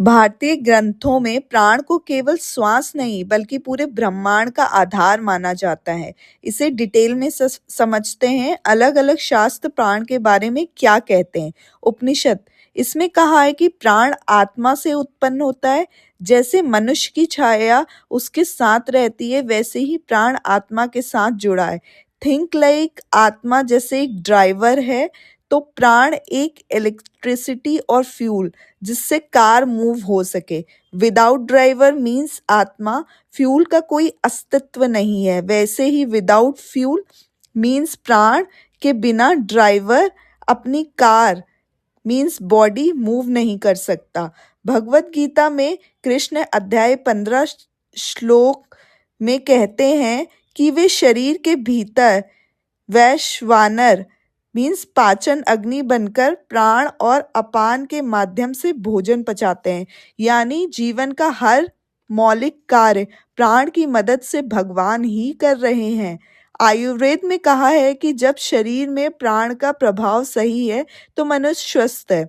भारतीय ग्रंथों में प्राण को केवल श्वास नहीं बल्कि पूरे ब्रह्मांड का आधार माना जाता है। इसे डिटेल में समझते हैं। अलग अलग शास्त्र प्राण के बारे में क्या कहते हैं। उपनिषद इसमें कहा है कि प्राण आत्मा से उत्पन्न होता है। जैसे मनुष्य की छाया उसके साथ रहती है, वैसे ही प्राण आत्मा के साथ जुड़ा है। थिंक लाइक आत्मा जैसे एक ड्राइवर है, तो प्राण एक इलेक्ट्रिसिटी और फ्यूल जिससे कार मूव हो सके। विदाउट ड्राइवर मीन्स आत्मा, फ्यूल का कोई अस्तित्व नहीं है। वैसे ही विदाउट फ्यूल मीन्स प्राण के बिना ड्राइवर अपनी कार मीन्स बॉडी मूव नहीं कर सकता। भगवत गीता में कृष्ण अध्याय 15 श्लोक में कहते हैं कि वे शरीर के भीतर वैश्वानर मीन्स पाचन अग्नि बनकर प्राण और अपान के माध्यम से भोजन पचाते हैं। यानी जीवन का हर मौलिक कार्य प्राण की मदद से भगवान ही कर रहे हैं। आयुर्वेद में कहा है कि जब शरीर में प्राण का प्रभाव सही है तो मनुष्य स्वस्थ है।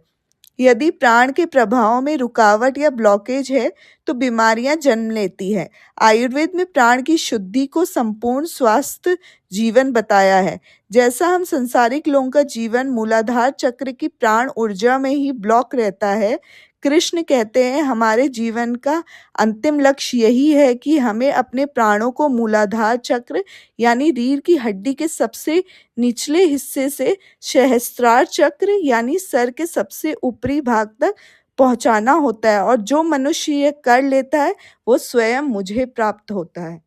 यदि प्राण के प्रभाव में रुकावट या ब्लॉकेज है तो बीमारियां जन्म लेती है। आयुर्वेद में प्राण की शुद्धि को संपूर्ण स्वास्थ्य जीवन बताया है। जैसा हम संसारिक लोगों का जीवन मूलाधार चक्र की प्राण ऊर्जा में ही ब्लॉक रहता है, कृष्ण कहते हैं हमारे जीवन का अंतिम लक्ष्य यही है कि हमें अपने प्राणों को मूलाधार चक्र यानी रीढ़ की हड्डी के सबसे निचले हिस्से से सहस्त्रार चक्र यानी सर के सबसे ऊपरी भाग तक पहुंचाना होता है, और जो मनुष्य ये कर लेता है वो स्वयं मुझे प्राप्त होता है।